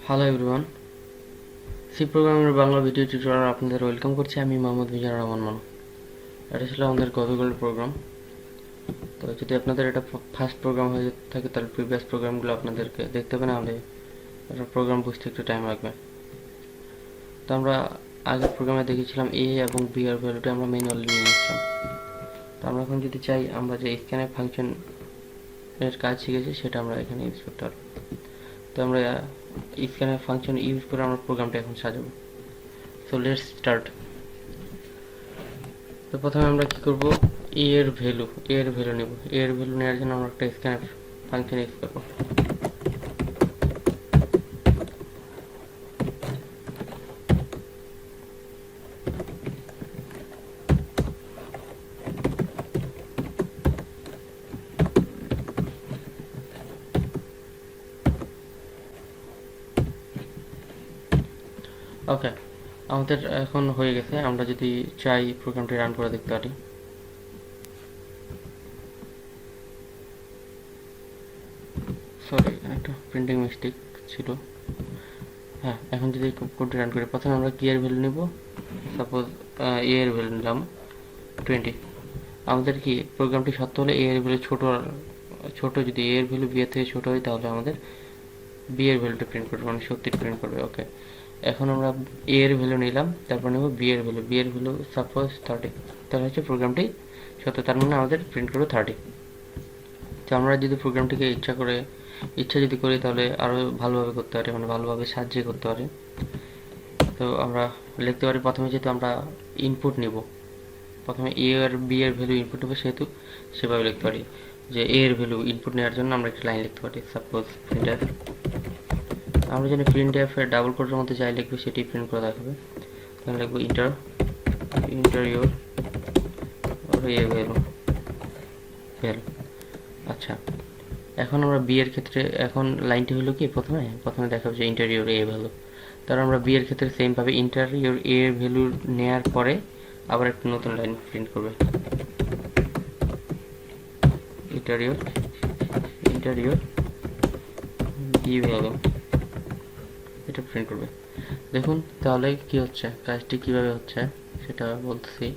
Hello everyone, C প্রোগ্রামের Bangla video tutorial আপনাদের welcome করছি। আমি মোহাম্মদ মিজানুর রহমান মানু। এটা ছিল আমাদের গতকালের প্রোগ্রাম। তো যদি আপনাদের এটা ফার্স্ট প্রোগ্রাম হয়ে থাকে তাহলে প্রিভিয়াস প্রোগ্রামগুলো আপনাদেরকে দেখতে হবে, না হলে এটা প্রোগ্রাম বুঝতে একটু টাইম লাগবে। তো আমরা আগের প্রোগ্রামে দেখেছিলাম এ এবং বি এর ভ্যালুটা আমরা ম্যানুয়ালি নিয়ে নিচ্ছিলাম। তো আমরা এখন যদি চাই আমরা যে স্ক্যানের ফাংশন এর কাজ শিখেছি সেটা আমরা এখানে ইউজ করতে পারবো। তো আমরা স্ক্যানের ফাংশন ইউজ করে আমরা প্রোগ্রামটা এখন সাজাবো। So let's start. তো প্রথমে আমরা কি করব, এ এর ভ্যালু নেব। এ এর ভ্যালু নেওয়ার জন্য আমরা একটা স্ক্যান ফাংশন ইউজ করব। ওকে, আমাদের এখন হয়ে গেছে। আমরা যদি চাই প্রোগ্রামটি রান করে দেখতে পারি। সরি, একটা প্রিন্টিং মিস্টেক ছিল। হ্যাঁ, এখন যদি কোডটি রান করি, প্রথমে আমরা কি এর ভ্যালু নেব। সাপোজ এ এর ভ্যালু নিলাম 20। আমাদের কি প্রোগ্রামটি সত্য হলে এ এর ভ্যালু ছোট যদি এ এর ভ্যালু বি এর থেকে ছোট হয় তাহলে আমাদের বি এর ভ্যালুটা প্রিন্ট করবে, মানে সত্যি প্রিন্ট করবে। ওকে, এখন আমরা এ এর ভ্যালু নিলাম, তারপর নেব বি এর ভ্যালু সাপোজ 30। তাহলে হচ্ছে প্রোগ্রামটি সত্য, তার মানে আমাদের প্রিন্ট করবে 30। তো আমরা যদি প্রোগ্রামটিকে ইচ্ছা যদি করি তাহলে আরও ভালোভাবে করতে পারি, মানে ভালোভাবে সাজিয়ে করতে পারি। তো আমরা লিখতে পারি, প্রথমে যেহেতু আমরা ইনপুট নিব, প্রথমে এ আর বি এর ভ্যালু ইনপুট নেবো, সেহেতু সেভাবে লিখতে পারি যে এ এর ভ্যালু ইনপুট নেওয়ার জন্য আমরা একটা লাইন লিখতে পারি, সাপোজ প্রিন্টএফ। আমরা জানি প্রিন্টএফ এর ডাবল কোটের মধ্যে যাই লিখবো সেটি প্রিন্ট করে দেখাবে। তাহলে লিখবো ইন্টার ইউর এ ভ্যালু। আচ্ছা, এখন আমরা বি এর ক্ষেত্রে এখন লাইনটি হলো কি, প্রথমে দেখাবো যে ইন্টারিয়র এ ভ্যালু। তাহলে আমরা বি এর ক্ষেত্রে সেম ভাবে ইন্টারিয়র এ এর ভ্যালু নেয়ার পরে আবার একটা নতুন লাইন প্রিন্ট করবে, ইন্টারিয়র বি ভ্যালু, এটা প্রিন্ট করবে। দেখুন তাহলে কি হচ্ছে, কাজটি কিভাবে হচ্ছে সেটা বলতেছি।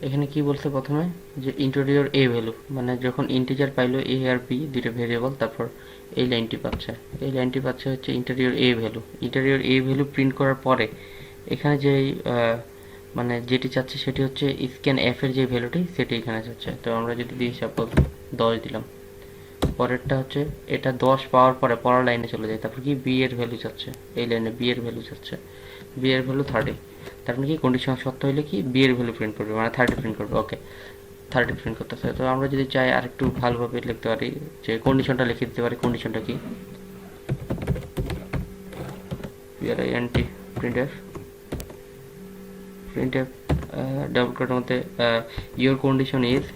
এখানে কি বলছে প্রথমে, যে ইন্টেরিয়র এ ভ্যালু, মানে যখন ইন্টিজার পাইলো এ আর বি দুটো ভেরিয়েবল, তারপর এই লাইনটি পাচ্ছে হচ্ছে ইন্টেরিয়র এ ভ্যালু প্রিন্ট করার পরে এখানে যে মানে যেটি চাচ্ছে সেটি হচ্ছে স্ক্যান এফ এর যে ভ্যালুটি সেটি এখানে চাচ্ছে। তো আমরা যদি দিই সাপোজ 10 দিলাম, পরেরটা হচ্ছে এটা 10 পাওয়ার পরে পরের লাইনে চলে যায়, তারপর কি বি এর ভ্যালু চাচ্ছে, এই লাইনে বি এর ভ্যালু 30। তার মানে কি কন্ডিশন সত্য হইলে কি বি এর ভ্যালু প্রিন্ট করবে, মানে 30 প্রিন্ট করবে। ওকে, 30 প্রিন্ট করতেছে। তো আমরা যদি চাই আর একটু ভালোভাবে লিখতে পারি, যে কন্ডিশনটা লিখে দিতে পারি। কন্ডিশনটা কি, প্রিন্ট এফ ডাবল কোটের মধ্যে ইওর কন্ডিশন ইজ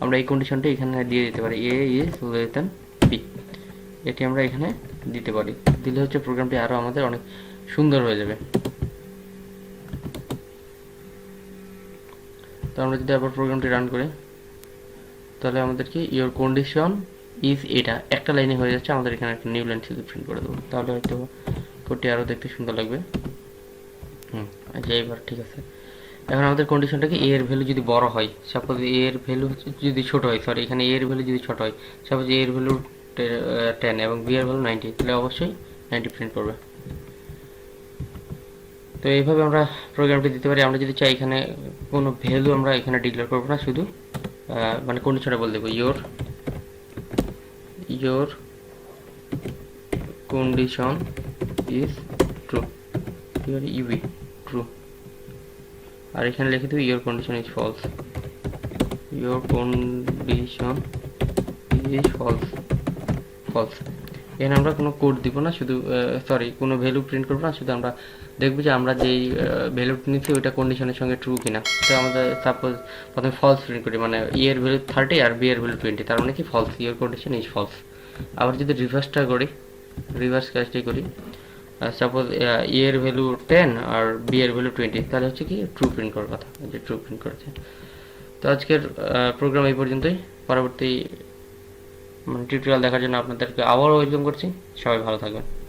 আমরা এই কন্ডিশনটা এখানে দিয়ে দিতে পারি, এ ইজ লেস দ্যান বি। এটি আমরা এখানে দিতে পারি, দিলে হচ্ছে প্রোগ্রামটি আরও আমাদের অনেক সুন্দর হয়ে যাবে। তো আমরা যদি আবার প্রোগ্রামটি রান করি তাহলে আমাদের কি ইওর কন্ডিশন ইজ এটা একটা লাইনে হয়ে যাচ্ছে, আমাদের এখানে একটা নিউ লাইন শুধু প্রিন্ট করে দেবো, তাহলে হয়তো কোডটি আরও দেখতে সুন্দর লাগবে। আচ্ছা, এবার ঠিক আছে। এখন আমাদের কন্ডিশনটা কি, এ এর ভ্যালু যদি বড় হয়, সাপোজ এ এর ভ্যালু যদি ছোট হয়, সরি এখানে এ এর ভ্যালু যদি ছোট হয়, সাপোজ এ এর ভ্যালু 10 এবং বি এর ভ্যালু 90, তাহলে অবশ্যই 90 প্রিন্ট করবে। তো এইভাবে আমরা প্রোগ্রামটি দিতে পারি। আমরা যদি চাই এখানে কোনো ভ্যালু আমরা এখানে ডিক্লেয়ার করবো না, শুধু মানে কন্ডিশনটা বলে দেবো, ইয়োর কন্ডিশন ইজ ট্রু, ইউবি ট্রু। আর এখানে লিখে দেবো your condition is false, false. এখানে আমরা কোনো কোড দিব না, শুধু কোনো ভ্যালু প্রিন্ট করবো না, শুধু আমরা দেখবো যে আমরা যেই ভ্যালুটি নিচ্ছি ওইটা কন্ডিশনের সঙ্গে ট্রু কিনা। তো আমাদের সাপোজ প্রথমে ফলস প্রিন্ট করি, মানে ই এর ভ্যালু 30 আর বি এর ভ্যালু 20, তার মানে কি false, your condition is false. আবার যদি রিভার্স কাজটি করি, সাপোজ ই এর ভ্যালু 10 আর বি এর ভ্যালু 20, তাহলে হচ্ছে কি ট্রু প্রিন্ট করার কথা, যে ট্রু প্রিন্ট করেছে। তো আজকের প্রোগ্রাম এই পর্যন্তই। পরবর্তী টিউটোরিয়াল দেখার জন্য আপনাদেরকে আবারও ওয়েলকাম করছি। সবাই ভালো থাকবেন।